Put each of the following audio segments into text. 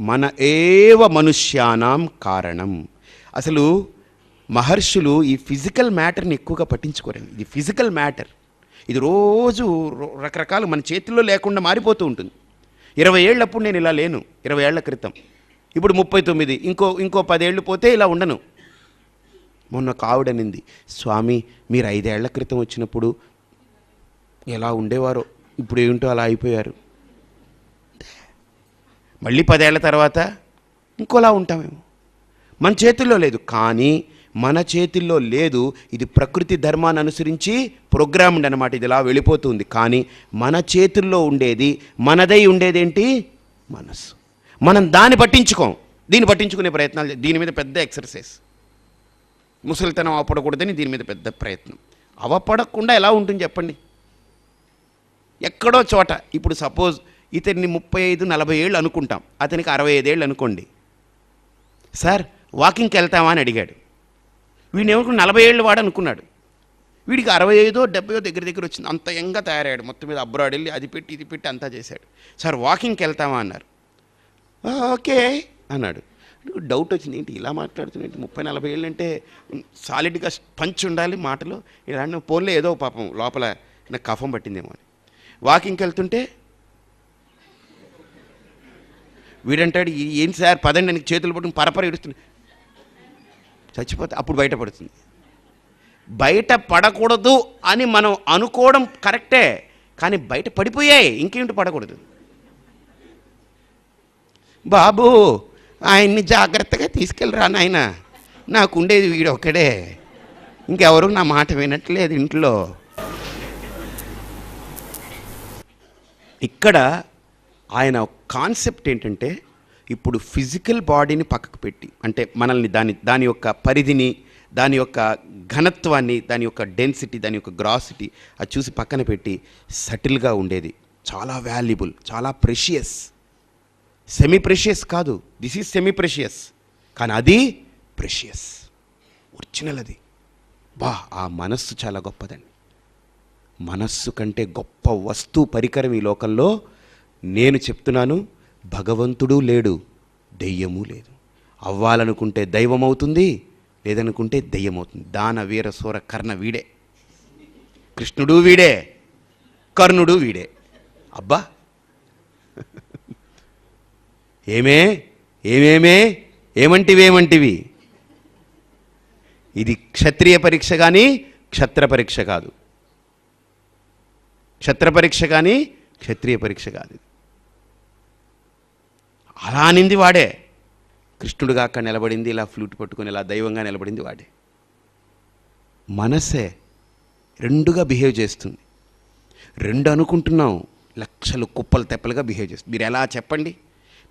మన ఏవ మనుష్యానాం కారణం. అసలు మహర్షులు ఈ ఫిజికల్ మ్యాటర్ని ఎక్కువగా పట్టించుకోరండి. ఇది ఫిజికల్ మ్యాటర్, ఇది రోజు రకరకాలు మన చేతుల్లో లేకుండా మారిపోతూ ఉంటుంది. 20 ఏళ్ళప్పుడు నేను ఇలా లేను, 20 ఏళ్ల క్రితం. ఇప్పుడు 39, ఇంకో 10 ఏళ్ళు పోతే ఇలా ఉండను. మొన్న కావుడనింది, స్వామి మీరు 5 ఏళ్ల క్రితం వచ్చినప్పుడు ఎలా ఉండేవారో, ఇప్పుడు ఏమిటో అలా అయిపోయారు. మళ్ళీ 10 ఏళ్ల తర్వాత ఇంకోలా ఉంటామేమో. మన చేతుల్లో లేదు. కానీ మన చేతుల్లో లేదు, ఇది ప్రకృతి ధర్మాన్ని అనుసరించి ప్రోగ్రామ్డ్ అనమాట. ఇది ఇలా వెళ్ళిపోతుంది. కానీ మన చేతుల్లో ఉండేది, మనదై ఉండేదేంటి? మనస్సు. మనం దాన్ని పట్టించుకోం. దీన్ని పట్టించుకునే ప్రయత్నాలు, దీని మీద పెద్ద ఎక్సర్సైజ్. ముసలితనం అవపడకూడదని దీని మీద పెద్ద ప్రయత్నం. అవపడకుండా ఎలా ఉంటుంది చెప్పండి? ఎక్కడో చోట ఇప్పుడు సపోజ్ ఇతన్ని 35-40 ఏళ్ళు అనుకుంటాం, అతనికి 65 ఏళ్ళు అనుకోండి. సార్ వాకింగ్కి వెళ్తామా అని అడిగాడు. వీడిని ఏమనుకుని 40 ఏళ్ళు వాడు అనుకున్నాడు. వీడికి 65-70 దగ్గర వచ్చింది. అంత యంగా తయారయ్యాడు. మొత్తం మీద అబ్రాడ్ వెళ్ళి అది పెట్టి ఇది పెట్టి అంతా చేశాడు. సార్ వాకింగ్కి వెళ్తామా అన్నారు. ఓకే అన్నాడు. డౌట్ వచ్చింది, ఏంటి ఇలా మాట్లాడుతున్నాంటి? 30-40 ఏళ్ళు అంటే సాలిడ్గా పంచ్ ఉండాలి మాటలో. ఇలాంటి ఫోన్లో ఏదో పాపం లోపల నాకు కఫం పట్టిందేమో అని వాకింగ్కి వెళ్తుంటే వీడంటాడు, ఏం సార్ పదండి అని చేతులు పట్టుకుని పరపర ఇడుస్తుంది. చచ్చిపోతే అప్పుడు బయటపడుతుంది. బయట పడకూడదు అని మనం అనుకోవడం కరెక్టే, కానీ బయట పడిపోయాయి. ఇంకేమిటి పడకూడదు? బాబు ఆయన్ని జాగ్రత్తగా తీసుకెళ్ళరా నాయన, నాకు ఉండేది వీడు ఒక్కడే, ఇంకెవరు నా మాట వినట్లేదు ఇంట్లో. ఇక్కడ ఆయన కాన్సెప్ట్ ఏంటంటే, ఇప్పుడు ఫిజికల్ బాడీని పక్కకు పెట్టి, అంటే మనల్ని దాని యొక్క పరిధిని, దాని యొక్క ఘనత్వాన్ని, దాని యొక్క డెన్సిటీ, దాని యొక్క గ్రాసిటీ అది చూసి పక్కన పెట్టి సటిల్గా ఉండేది చాలా వాల్యుబుల్, చాలా ప్రెషియస్. సెమీ ప్రెషియస్ కాదు, దిస్ ఈజ్ సెమీ ప్రెషియస్, కానీ అది ప్రెషియస్, ఒరిజినల్. అది ఆ మనస్సు చాలా గొప్పదండి. మనస్సు కంటే గొప్ప వస్తువు, పరికరం ఈ లోకంలో నేను చెప్తున్నాను. భగవంతుడు లేడు, దెయ్యము లేదు. అవ్వాలనుకుంటే దైవం అవుతుంది, లేదనుకుంటే దెయ్యం అవుతుంది. దాన వీర సూర కర్ణ వీడే, కృష్ణుడు వీడే, కర్ణుడు వీడే. అబ్బా ఏమంటివి? ఇది క్షత్రియ పరీక్ష కానీ క్షత్ర పరీక్ష కాదు, క్షత్ర పరీక్ష కానీ క్షత్రియ పరీక్ష కాదు. అలా అనింది వాడే. కృష్ణుడుగా అక్కడ నిలబడింది, ఇలా ఫ్లూట్ పట్టుకొని ఇలా దైవంగా నిలబడింది వాడే. మనసే రెండుగా బిహేవ్ చేస్తుంది. రెండు అనుకుంటున్నాం, లక్షలు కుప్పలు తెప్పలుగా బిహేవ్ చేస్తుంది. మీరు ఎలా చెప్పండి?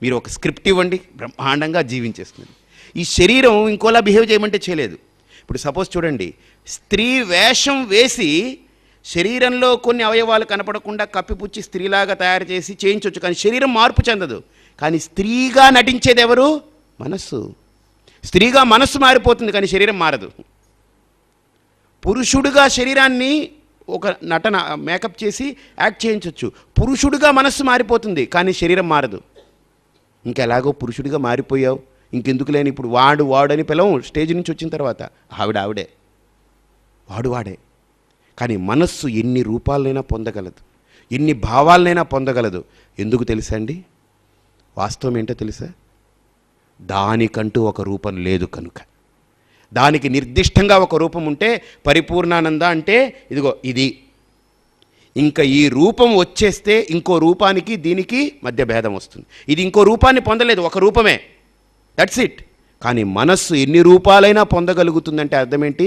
మీరు ఒక స్క్రిప్ట్ ఇవ్వండి, బ్రహ్మాండంగా జీవించేస్తుంది. ఈ శరీరం ఇంకోలా బిహేవ్ చేయమంటే చేయలేదు. ఇప్పుడు సపోజ్ చూడండి, స్త్రీ వేషం వేసి శరీరంలో కొన్ని అవయవాలు కనపడకుండా కప్పిపుచ్చి స్త్రీలాగా తయారు చేసి చేయించవచ్చు, కానీ శరీరం మార్పు చెందదు. కానీ స్త్రీగా నటించేది ఎవరు? మనస్సు. స్త్రీగా మనస్సు మారిపోతుంది, కానీ శరీరం మారదు. పురుషుడుగా శరీరాన్ని ఒక నటన మేకప్ చేసి యాక్ట్ చేయించవచ్చు, పురుషుడిగా మనస్సు మారిపోతుంది, కానీ శరీరం మారదు. ఇంకెలాగో పురుషుడిగా మారిపోయావు, ఇంకెందుకు లేని ఇప్పుడు వాడు అని పిలవం. స్టేజ్ నుంచి వచ్చిన తర్వాత ఆవిడే, వాడే. కానీ మనస్సు ఎన్ని రూపాలనైనా పొందగలదు, ఎన్ని భావాలనైనా పొందగలదు. ఎందుకు తెలుసా అండి? వాస్తవం ఏంటో తెలుసా? దానికంటూ ఒక రూపం లేదు కనుక. దానికి నిర్దిష్టంగా ఒక రూపం ఉంటే, పరిపూర్ణానంద అంటే ఇదిగో ఇది. ఇంకా ఈ రూపం వచ్చేస్తే ఇంకో రూపానికి దీనికి మధ్య భేదం వస్తుంది. ఇది ఇంకో రూపాన్ని పొందలేదు, ఒక రూపమే, దట్స్ ఇట్. కానీ మనస్సు ఎన్ని రూపాలైనా పొందగలుగుతుందంటే అర్థం ఏంటి?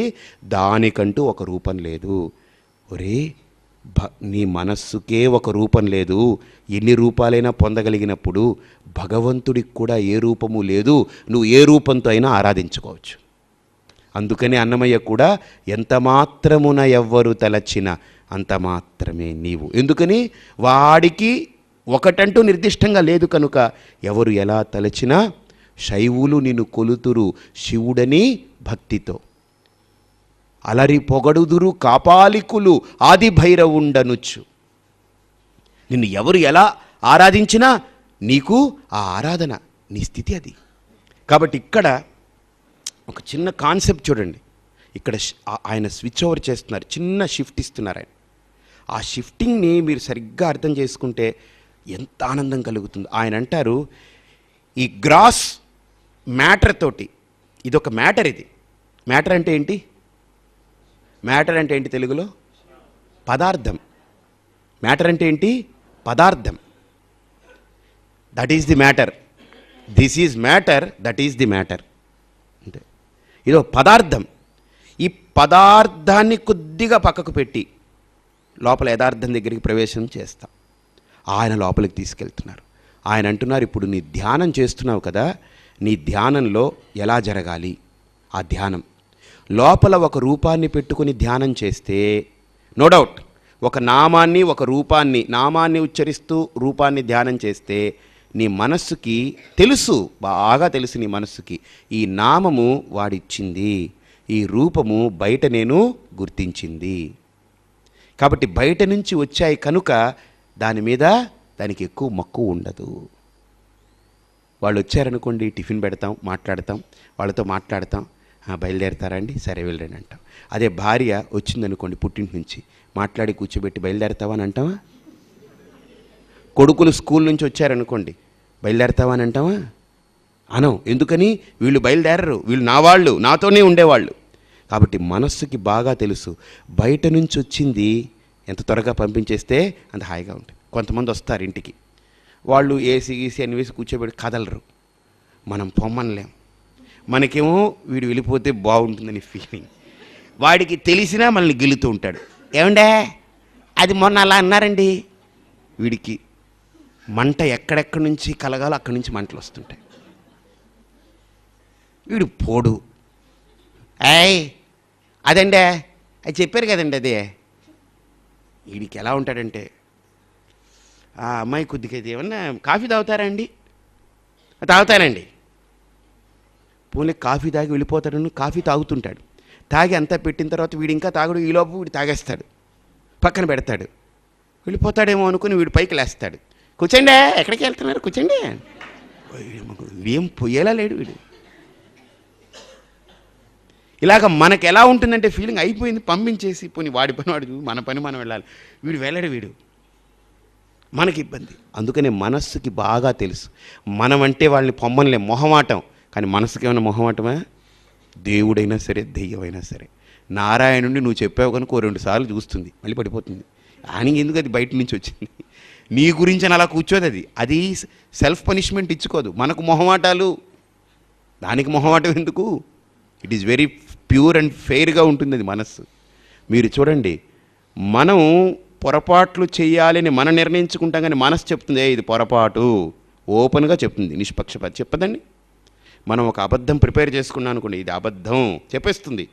దానికంటూ ఒక రూపం లేదు. ఒరే నీ మనస్సుకే ఒక రూపం లేదు, ఎన్ని రూపాలైనా పొందగలిగినప్పుడు భగవంతుడికి కూడా ఏ రూపము లేదు, నువ్వు ఏ రూపంతో అయినా ఆరాధించుకోవచ్చు. అందుకని అన్నమయ్య కూడా ఎంత మాత్రమున ఎవ్వరు తలచిన అంత మాత్రమే నీవు. ఎందుకని? వాడికి ఒకటంటూ నిర్దిష్టంగా లేదు కనుక ఎవరు ఎలా తలచినా శైవులు నిన్ను కొలుతురు శివుడని భక్తితో, అలరి పొగడుదురు కాపాలికులు ఆది భైరవుండనుచ్చు. నిన్ను ఎవరు ఎలా ఆరాధించినా నీకు ఆ ఆరాధన నీ స్థితి అది. కాబట్టి ఇక్కడ ఒక చిన్న కాన్సెప్ట్ చూడండి. ఇక్కడ ఆయన స్విచ్ ఓవర్ చేస్తున్నారు, చిన్న షిఫ్ట్ ఇస్తున్నారు ఆయన. ఆ షిఫ్టింగ్ని మీరు సరిగ్గా అర్థం చేసుకుంటే ఎంత ఆనందం కలుగుతుంది. ఆయన అంటారు, ఈ గ్రాస్ మ్యాటర్ తోటి, ఇదొక మ్యాటర్. ఇది మ్యాటర్ అంటే ఏంటి? మ్యాటర్ అంటే ఏంటి తెలుగులో? పదార్థం. మ్యాటర్ అంటే ఏంటి? పదార్థం. That is the matter. This is matter, that is the matter. అంటే ఇదో పదార్థం. ఈ పదార్థాన్ని కొద్దిగా పక్కకు పెట్టి లోపల యథార్థం దగ్గరికి ప్రవేశం చేస్తాం. ఆయన లోపలికి తీసుకెళ్తున్నారు. ఆయన అంటున్నారు, ఇప్పుడు నీ ధ్యానం చేస్తున్నావు కదా, నీ ధ్యానంలో ఎలా జరగాలి? ఆ ధ్యానం లోపల ఒక రూపాన్ని పెట్టుకుని ధ్యానం చేస్తే, నో డౌట్, ఒక నామాన్ని, ఒక రూపాన్ని, నామాన్ని ఉచ్చరిస్తూ రూపాన్ని ధ్యానం చేస్తే నీ మనస్సుకి తెలుసు, బాగా తెలుసు నీ మనస్సుకి, ఈ నామము వాడిచ్చింది, ఈ రూపము బయట నేను గుర్తించింది. కాబట్టి బయట నుంచి వచ్చాయి కనుక దాని మీద దానికి ఎక్కువ మక్కువ ఉండదు. వాళ్ళు వచ్చారనుకోండి, టిఫిన్ పెడతాం, మాట్లాడతాం, వాళ్ళతో మాట్లాడతాం, బయలుదేరతారా అండి, సరే వెళ్ళండి అంటాం. అదే భార్య వచ్చిందనుకోండి పుట్టింటి నుంచి, మాట్లాడి కూర్చోబెట్టి బయలుదేరతావా అని అంటావా? కొడుకులు స్కూల్ నుంచి వచ్చారనుకోండి, బయలుదేరతావా అని అంటావా? అనం. ఎందుకని? వీళ్ళు బయలుదేరరు, వీళ్ళు నా వాళ్ళు, నాతోనే ఉండేవాళ్ళు. కాబట్టి మనస్సుకి బాగా తెలుసు, బయట నుంచి వచ్చింది ఎంత త్వరగా పంపించేస్తే అంత హాయిగా ఉంటుంది. కొంతమంది వస్తారు ఇంటికి, వాళ్ళు ఏసీ గీసీ అన్ని వేసి కూర్చోబెట్టి కదలరు, మనం పొమ్మనలేం. మనకేమో వీడు వెళ్ళిపోతే బాగుంటుందని ఫీలింగ్. వాడికి తెలిసినా మనల్ని గెలుతూ ఉంటాడు. ఏమండే అది మొన్న అలా అన్నారండి. వీడికి మంట ఎక్కడెక్కడి నుంచి కలగాలో అక్కడి నుంచి మంటలు వస్తుంటాయి. వీడు పోడు, అదండే అది చెప్పారు కదండి అదే. వీడికి ఎలా ఉంటాడంటే, ఆ అమ్మాయి కొద్దిగా ఏమన్నా కాఫీ తాగుతారా అండి? తాగుతానండి. పోనీ కాఫీ తాగి వెళ్ళిపోతాడని కాఫీ తాగుతుంటాడు. తాగి అంతా పెట్టిన తర్వాత వీడు ఇంకా తాగుడు, ఈలోపు వీడు తాగేస్తాడు, పక్కన పెడతాడు, వెళ్ళిపోతాడేమో అనుకుని వీడు పైకి లేస్తాడు. కూర్చోండి, ఎక్కడికి వెళ్తున్నారు, కూర్చోండి. వీడేం పొయ్యేలా లేడు వీడు. ఇలాగ మనకు ఎలా ఉంటుందంటే ఫీలింగ్ అయిపోయింది, పంపించేసి పోనీ వాడి పని వాడు, మన పని మనం వెళ్ళాలి. వీడు వెళ్ళడు, వీడు మనకి ఇబ్బంది. అందుకనే మనస్సుకి బాగా తెలుసు, మనం అంటే వాళ్ళని పొమ్మనిలే, మొహమాటం. కానీ మనసుకి ఏమైనా మొహమాటమా? దేవుడైనా సరే, దెయ్యమైనా సరే, నారాయణుడిని నువ్వు చెప్పావు కనుక 2 సార్లు చూస్తుంది, మళ్ళీ పడిపోతుంది. ఆయన ఎందుకు? అది బయట నుంచి వచ్చింది, నీ గురించి అని అలా కూర్చోదు. అది సెల్ఫ్ పనిష్మెంట్ ఇచ్చుకోదు. మనకు మొహమాటాలు, దానికి మొహమాటం ఎందుకు? It is very pure and ఫెయిర్గా ఉంటుంది అది మనస్సు. మీరు చూడండి, మనం పొరపాట్లు చేయాలని మనం నిర్ణయించుకుంటాం, కానీ మనసు చెప్తుంది ఇది పొరపాటు, ఓపెన్గా చెప్తుంది, నిష్పక్షపాతి చెప్పదండి. మనం ఒక అబద్ధం ప్రిపేర్ చేసుకున్నాం అనుకోండి, ఇది అబద్ధం చెప్పేస్తుంది.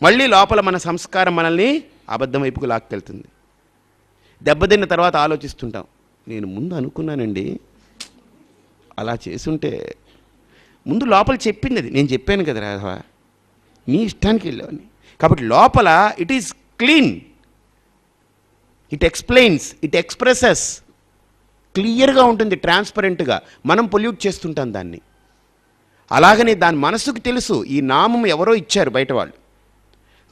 మళ్ళీ లోపల మన సంస్కారం మనల్ని అబద్ధం వైపుకు లాక్కెళ్తుంది. దెబ్బతిన్న తర్వాత ఆలోచిస్తుంటాం, నేను ముందు అనుకున్నానండి, అలా చేసుంటే. ముందు లోపల చెప్పింది అది, నేను చెప్పాను కదా రాఘవ, నీ ఇష్టానికి వెళ్ళావని. కాబట్టి లోపల it is clean, it explains, it expresses, క్లియర్గా ఉంటుంది, ట్రాన్స్పరెంట్గా. మనం పొల్యూట్ చేస్తుంటాం దాన్ని. అలాగనే దాని మనసుకు తెలుసు, ఈ నామం ఎవరో ఇచ్చారు బయట వాళ్ళు,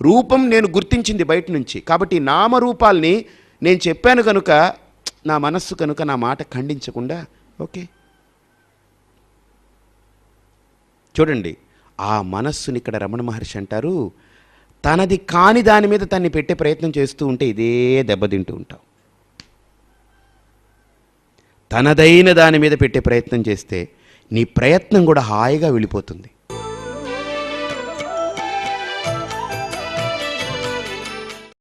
రూపం నేను గుర్తించింది బయట నుంచి. కాబట్టి ఈ నామరూపాల్ని నేను చెప్పాను కనుక, నా మనస్సు కనుక నా మాట ఖండించకుండా ఓకే. చూడండి, ఆ మనస్సుని ఇక్కడ రమణ మహర్షి అంటారు, తనది కాని దాని మీద తన్ని పెట్టే ప్రయత్నం చేస్తూ ఉంటే ఇదే దెబ్బతింటూ ఉంటాం. తనదైన దాని మీద పెట్టే ప్రయత్నం చేస్తే నీ ప్రయత్నం కూడా హాయిగా వెళ్ళిపోతుంది.